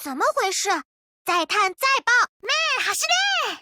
怎么回事？再探再报，妹，好是嘞。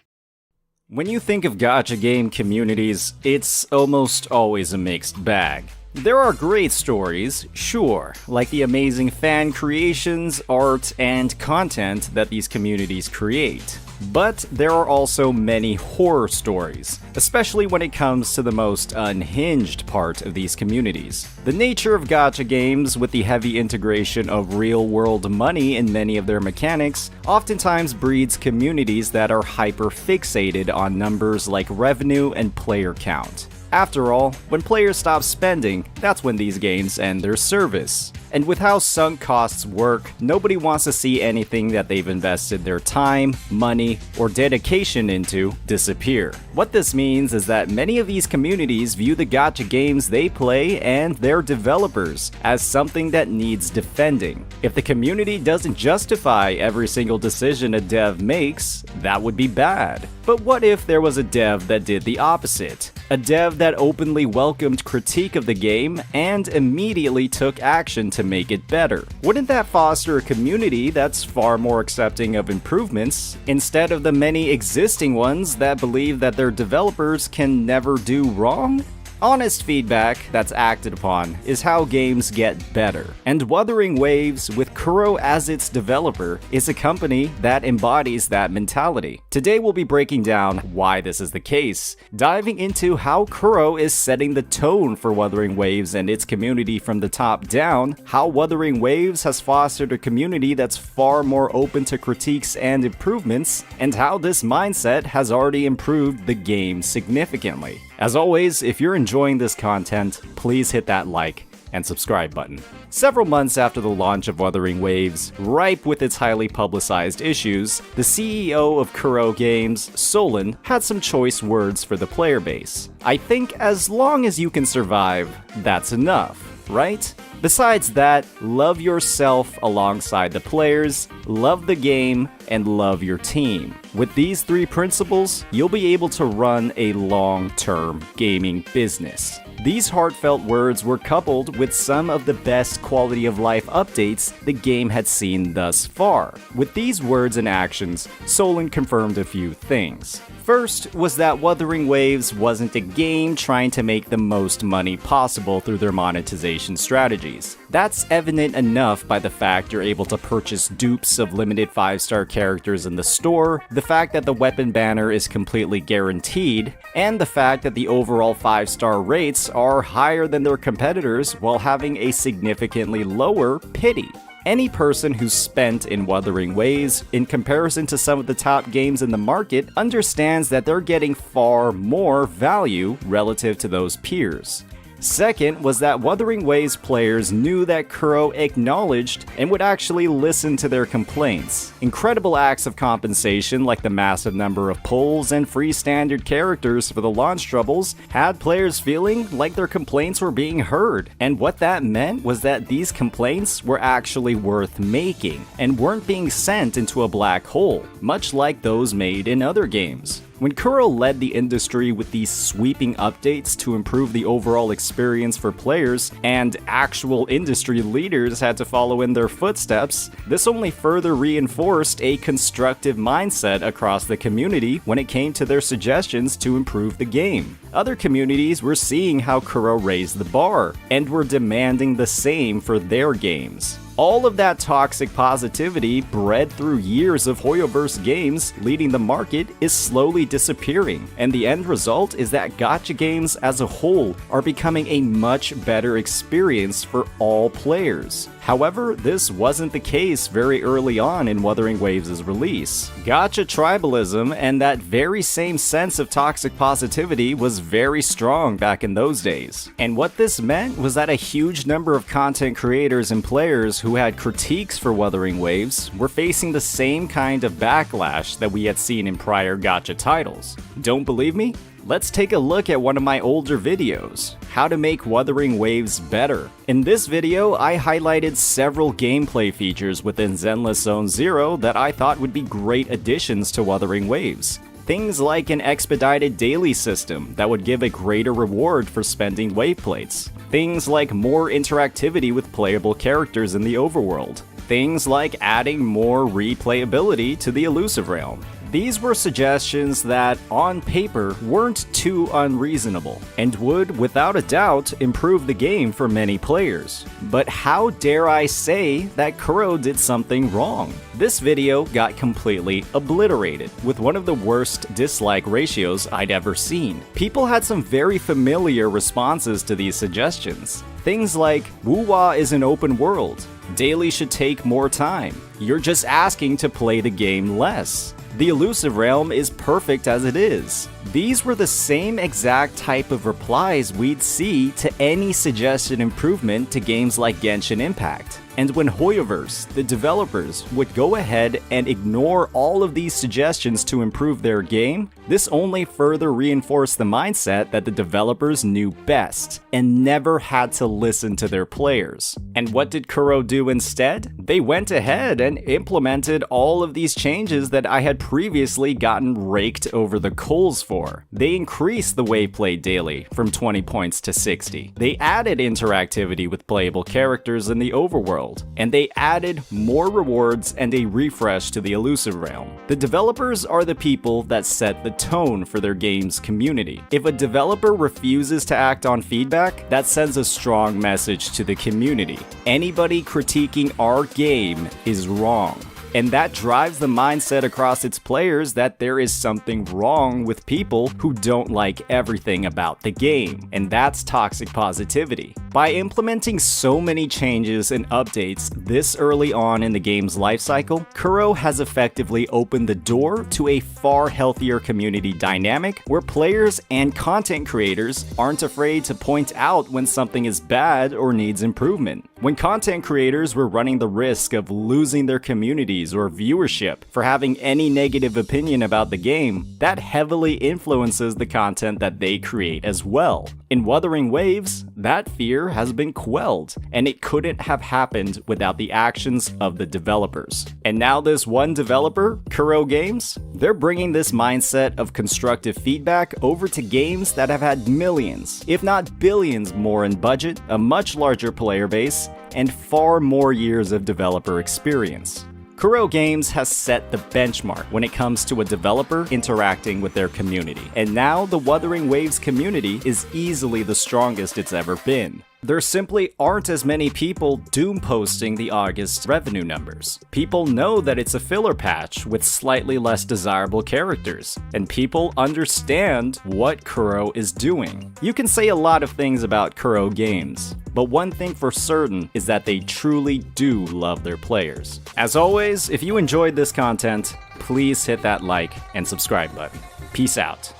When you think of gacha game communities, it's almost always a mixed bag. There are great stories, sure, like the amazing fan creations, art, and content that these communities create. But there are also many horror stories, especially when it comes to the most unhinged part of these communities. The nature of gacha games, with the heavy integration of real-world money in many of their mechanics, oftentimes breeds communities that are hyper-fixated on numbers like revenue and player count. After all, when players stop spending, that's when these games end their service. And with how sunk costs work, nobody wants to see anything that they've invested their time, money, or dedication into disappear. What this means is that many of these communities view the gacha games they play and their developers as something that needs defending. If the community doesn't justify every single decision a dev makes, that would be bad. But what if there was a dev that did the opposite? A dev that openly welcomed critique of the game and immediately took action to make it better. Wouldn't that foster a community that's far more accepting of improvements, instead of the many existing ones that believe that their developers can never do wrong? Honest feedback that's acted upon is how games get better. And Wuthering Waves, with Kuro as its developer, is a company that embodies that mentality. Today we'll be breaking down why this is the case, diving into how Kuro is setting the tone for Wuthering Waves and its community from the top down, how Wuthering Waves has fostered a community that's far more open to critiques and improvements, and how this mindset has already improved the game significantly. As always, if you're enjoying this content, please hit that like and subscribe button. Several months after the launch of Wuthering Waves, ripe with its highly publicized issues, the CEO of Kuro Games, Solon, had some choice words for the player base. I think as long as you can survive, that's enough, right? Besides that, love yourself alongside the players, love the game, and love your team. With these three principles, you'll be able to run a long-term gaming business. These heartfelt words were coupled with some of the best quality of life updates the game had seen thus far. With these words and actions, Solon confirmed a few things. First was that Wuthering Waves wasn't a game trying to make the most money possible through their monetization strategies. That's evident enough by the fact you're able to purchase dupes of limited 5-star characters in the store, the fact that the weapon banner is completely guaranteed, and the fact that the overall 5-star rates are higher than their competitors while having a significantly lower pity. Any person who's spent in Wuthering Waves, in comparison to some of the top games in the market, understands that they're getting far more value relative to those peers. Second was that Wuthering Waves players knew that Kuro acknowledged and would actually listen to their complaints. Incredible acts of compensation like the massive number of pulls and free standard characters for the launch troubles had players feeling like their complaints were being heard. And what that meant was that these complaints were actually worth making and weren't being sent into a black hole, much like those made in other games. When Kuro led the industry with these sweeping updates to improve the overall experience for players, and actual industry leaders had to follow in their footsteps, this only further reinforced a constructive mindset across the community when it came to their suggestions to improve the game. Other communities were seeing how Kuro raised the bar, and were demanding the same for their games. All of that toxic positivity, bred through years of Hoyoverse games leading the market, is slowly disappearing, and the end result is that gacha games as a whole are becoming a much better experience for all players. However, this wasn't the case very early on in Wuthering Waves' release. Gacha tribalism and that very same sense of toxic positivity was very strong back in those days. And what this meant was that a huge number of content creators and players who had critiques for Wuthering Waves were facing the same kind of backlash that we had seen in prior gacha titles. Don't believe me? Let's take a look at one of my older videos, how to make Wuthering Waves better. In this video, I highlighted several gameplay features within Zenless Zone Zero that I thought would be great additions to Wuthering Waves. Things like an expedited daily system that would give a greater reward for spending wave plates. Things like more interactivity with playable characters in the overworld. Things like adding more replayability to the elusive realm. These were suggestions that, on paper, weren't too unreasonable, and would, without a doubt, improve the game for many players. But how dare I say that Kuro did something wrong? This video got completely obliterated, with one of the worst dislike ratios I'd ever seen. People had some very familiar responses to these suggestions. Things like, Woo-Wah is an open world, daily should take more time, you're just asking to play the game less. The elusive realm is perfect as it is. These were the same exact type of replies we'd see to any suggested improvement to games like Genshin Impact. And when Hoyoverse, the developers, would go ahead and ignore all of these suggestions to improve their game, this only further reinforced the mindset that the developers knew best and never had to listen to their players. And what did Kuro do instead? They went ahead and implemented all of these changes that I had previously gotten raked over the coals for. They increased the wave played daily from 20 points to 60. They added interactivity with playable characters in the overworld. And they added more rewards and a refresh to the elusive realm. The developers are the people that set the tone for their game's community. If a developer refuses to act on feedback, that sends a strong message to the community. Anybody critiquing our game is wrong. And that drives the mindset across its players that there is something wrong with people who don't like everything about the game, and that's toxic positivity. By implementing so many changes and updates this early on in the game's lifecycle, Kuro has effectively opened the door to a far healthier community dynamic where players and content creators aren't afraid to point out when something is bad or needs improvement. When content creators were running the risk of losing their communities or viewership for having any negative opinion about the game, that heavily influences the content that they create as well. In Wuthering Waves, that fear has been quelled, and it couldn't have happened without the actions of the developers. And now this one developer, Kuro Games, they're bringing this mindset of constructive feedback over to games that have had millions, if not billions more in budget, a much larger player base, and far more years of developer experience. Kuro Games has set the benchmark when it comes to a developer interacting with their community, and now the Wuthering Waves community is easily the strongest it's ever been. There simply aren't as many people doom posting the August revenue numbers. People know that it's a filler patch with slightly less desirable characters, and people understand what Kuro is doing. You can say a lot of things about Kuro Games, but one thing for certain is that they truly do love their players. As always, if you enjoyed this content, please hit that like and subscribe button. Peace out.